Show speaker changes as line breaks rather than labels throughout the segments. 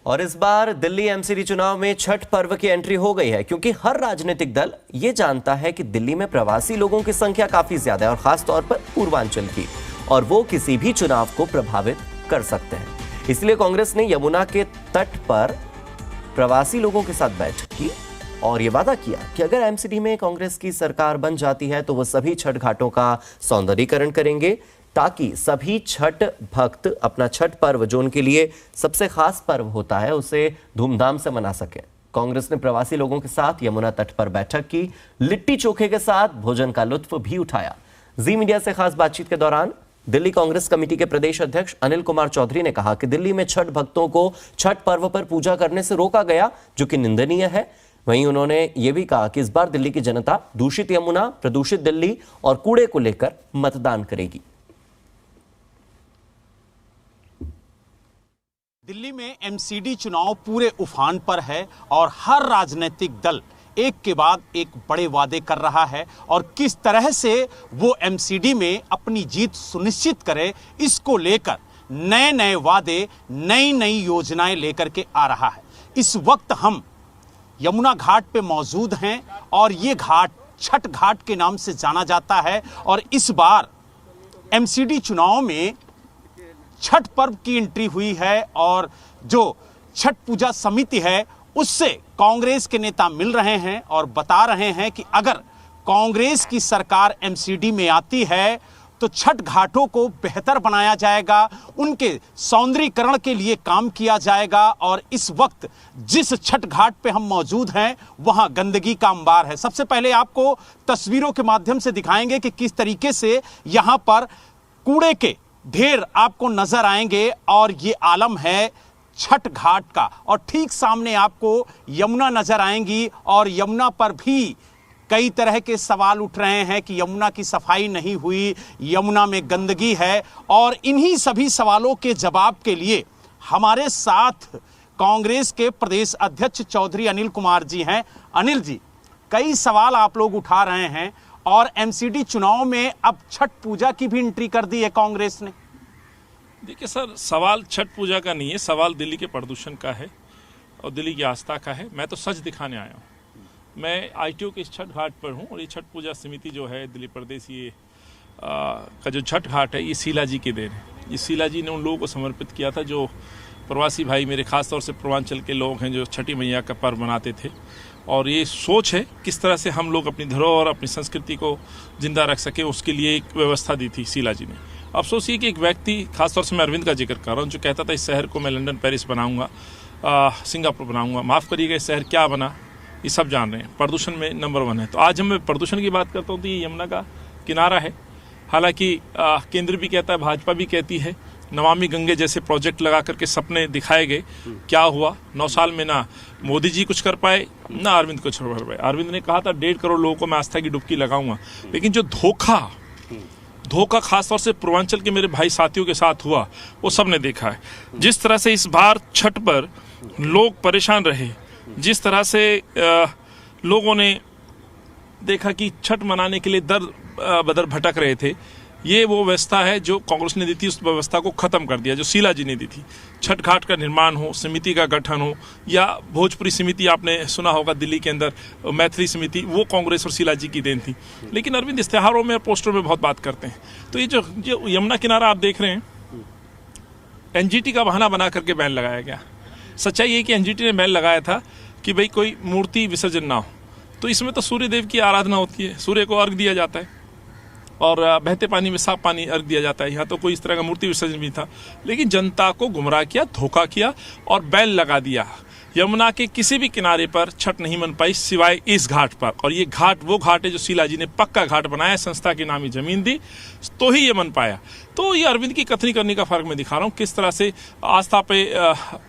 और इस बार दिल्ली एमसीडी चुनाव में छठ पर्व की एंट्री हो गई है, क्योंकि हर राजनीतिक दल ये जानता है कि दिल्ली में प्रवासी लोगों की संख्या काफी ज्यादा है और खास तौर पर पूर्वांचल की, और वो किसी भी चुनाव को प्रभावित कर सकते हैं। इसलिए कांग्रेस ने यमुना के तट पर प्रवासी लोगों के साथ बैठक की और ये वादा किया कि अगर एमसीडी में कांग्रेस की सरकार बन जाती है तो वो सभी छठ घाटों का सौंदर्यीकरण करेंगे, ताकि सभी छठ भक्त अपना छठ पर्व, जो उनके लिए सबसे खास पर्व होता है, उसे धूमधाम से मना सकें। कांग्रेस ने प्रवासी लोगों के साथ यमुना तट पर बैठक की, लिट्टी चोखे के साथ भोजन का लुत्फ भी उठाया। जी मीडिया से खास बातचीत के दौरान दिल्ली कांग्रेस कमेटी के प्रदेश अध्यक्ष अनिल कुमार चौधरी ने कहा कि दिल्ली में छठ भक्तों को छठ पर्व पर पूजा करने से रोका गया, जो कि निंदनीय है। वहीं उन्होंने यह भी कहा कि इस बार दिल्ली की जनता दूषित यमुना, प्रदूषित दिल्ली और कूड़े को लेकर मतदान करेगी।
दिल्ली में एमसीडी चुनाव पूरे उफान पर है और हर राजनीतिक दल एक के बाद एक बड़े वादे कर रहा है और किस तरह से वो एमसीडी में अपनी जीत सुनिश्चित करे, इसको लेकर नए नए वादे, नई नई योजनाएं लेकर के आ रहा है। इस वक्त हम यमुना घाट पे मौजूद हैं और ये घाट छठ घाट के नाम से जाना जाता है और इस बार एमसीडी चुनाव में छठ पर्व की एंट्री हुई है और जो छठ पूजा समिति है उससे कांग्रेस के नेता मिल रहे हैं और बता रहे हैं कि अगर कांग्रेस की सरकार एमसीडी में आती है तो छठ घाटों को बेहतर बनाया जाएगा, उनके सौंदर्यीकरण के लिए काम किया जाएगा। और इस वक्त जिस छठ घाट पे हम मौजूद हैं वहां गंदगी का अंबार है। सबसे पहले आपको तस्वीरों के माध्यम से दिखाएंगे कि किस तरीके से यहां पर कूड़े के ढेर आपको नजर आएंगे और ये आलम है छठ घाट का। और ठीक सामने आपको यमुना नजर आएंगी और यमुना पर भी कई तरह के सवाल उठ रहे हैं कि यमुना की सफाई नहीं हुई, यमुना में गंदगी है। और इन्हीं सभी सवालों के जवाब के लिए हमारे साथ कांग्रेस के प्रदेश अध्यक्ष चौधरी अनिल कुमार जी हैं। अनिल जी, कई सवाल आप लोग उठा रहे हैं और एमसीडी चुनाव में अब छठ पूजा की भी एंट्री कर दी है कांग्रेस ने।
देखिए सर, सवाल छठ पूजा का नहीं है, सवाल दिल्ली के प्रदूषण का है और दिल्ली की आस्था का है। मैं तो सच दिखाने आया हूँ। मैं आईटीओ के इस छठ घाट पर हूँ और ये छठ पूजा समिति जो है दिल्ली प्रदेश, ये का जो छठ घाट है, ये शीला जी की देन है। ये शीला जी ने उन लोगों को समर्पित किया था जो प्रवासी भाई मेरे, खासतौर से पूर्वांचल के लोग हैं, जो छठी मैया का पर्व मनाते थे। और ये सोच है किस तरह से हम लोग अपनी धरोहर, अपनी संस्कृति को जिंदा रख सके, उसके लिए एक व्यवस्था दी थी शीला जी ने। अफसोस ये कि एक व्यक्ति, खासतौर से मैं अरविंद का जिक्र कर रहा हूँ, जो कहता था इस शहर को मैं लंदन, पेरिस बनाऊंगा, सिंगापुर बनाऊंगा। माफ़ करिएगा, इस शहर क्या बना ये सब जान रहे हैं, प्रदूषण में नंबर 1 है। तो आज हम प्रदूषण की बात करता हूँ तो ये यमुना का किनारा है। हालांकि केंद्र भी कहता है, भाजपा भी कहती है, नमामि गंगे जैसे प्रोजेक्ट लगा करके सपने दिखाए गए, क्या हुआ? 9 साल में ना मोदी जी कुछ कर पाए, ना अरविंद कुछ कर पाए। अरविंद ने कहा था 1.5 करोड़ लोगों को मैं आस्था की डुबकी लगाऊंगा, लेकिन जो धोखा खासतौर से पूर्वांचल के मेरे भाई साथियों के साथ हुआ, वो सब ने देखा है। जिस तरह से इस बार छठ पर लोग परेशान रहे, जिस तरह से लोगों ने देखा कि छठ मनाने के लिए दर बदर भटक रहे थे, ये वो व्यवस्था है जो कांग्रेस ने दी थी, उस व्यवस्था को खत्म कर दिया जो शीला जी ने दी थी। छठ घाट का निर्माण हो, समिति का गठन हो, या भोजपुरी समिति आपने सुना होगा दिल्ली के अंदर, मैथिली समिति, वो कांग्रेस और शीला जी की देन थी। लेकिन अरविंद इश्तेहारों में और पोस्टरों में बहुत बात करते हैं। तो ये जो यमुना किनारा आप देख रहे हैं, एनजीटी का बहाना बना करके बैन लगाया गया। सच्चाई ये कि एनजीटी ने बैन लगाया था कि भाई कोई मूर्ति विसर्जन ना हो। तो इसमें तो सूर्य देव की आराधना होती है, सूर्य को अर्घ दिया जाता है और बहते पानी में साफ पानी अर्घ दिया जाता है। यहाँ तो कोई इस तरह का मूर्ति विसर्जन भी था, लेकिन जनता को गुमराह किया, धोखा किया और बैन लगा दिया। यमुना के किसी भी किनारे पर छठ नहीं मन पाई सिवाय इस घाट पर। और ये घाट वो घाट है जो शीला जी ने पक्का घाट बनाया, संस्था के नाम ही जमीन दी तो ही ये मन पाया। तो ये अरविंद की कथनी करने का फर्क मैं दिखा रहा हूँ, किस तरह से आस्था पे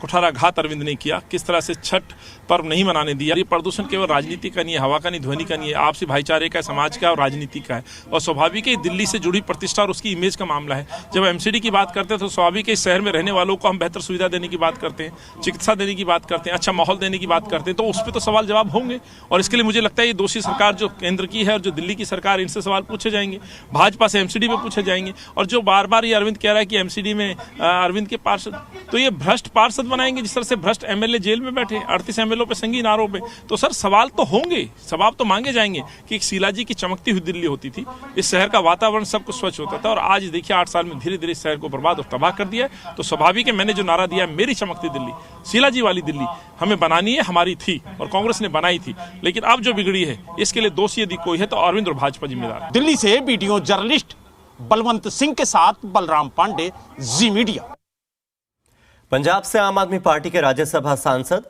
कुठारा घात अरविंद ने किया, किस तरह से छठ पर्व नहीं मनाने दिया। ये प्रदूषण केवल राजनीति का नहीं है, हवा का नहीं, ध्वनि का नहीं है, आपसी भाईचारे का, समाज का और राजनीति का है। और स्वाभाविक है दिल्ली से जुड़ी प्रतिष्ठा और उसकी इमेज का मामला है। जब एमसीडी की बात करते हैं तो स्वाभाविक है इस शहर में रहने वालों को हम बेहतर सुविधा देने की बात करते हैं, चिकित्सा देने की बात करते हैं, अच्छा माहौल देने की बात करते हैं, तो उस पर तो सवाल जवाब होंगे। और इसके लिए मुझे लगता है ये दोषी सरकार जो केंद्र की है और जो दिल्ली की सरकार, इनसे सवाल पूछे जाएंगे, भाजपा से एमसीडी पे पूछे जाएंगे। और जो बार बार ये अरविंद कह रहा है कि एमसीडी में अरविंद के पार्षद, तो ये भ्रष्ट पार्षद बनाएंगे जिस तरह से भ्रष्ट एमएलए जेल में बैठे, 38 एमएलए पे संगीन आरोप है। तो सर सवाल तो होंगे, सवाल तो मांगे जाएंगे कि एक शीला जी की चमकती हुई दिल्ली होती थी, इस शहर का वातावरण सब कुछ स्वच्छ होता था, और आज देखिए 8 साल में धीरे धीरे इस शहर को बर्बाद और तबाह कर दिया है। तो स्वाभाविक है, मैंने जो नारा दिया मेरी चमकती दिल्ली, शीला जी वाली दिल्ली हमें बनानी है, हमारी थी और कांग्रेस ने बनाई थी, लेकिन अब जो बिगड़ी है इसके लिए दोषी यदि कोई है तो अरविंद और भाजपा जिम्मेदार है।
दिल्ली से वीडियो जर्नलिस्ट बलवंत सिंह के साथ बलराम पांडे, जी मीडिया।
पंजाब से आम आदमी पार्टी के राज्यसभा सांसद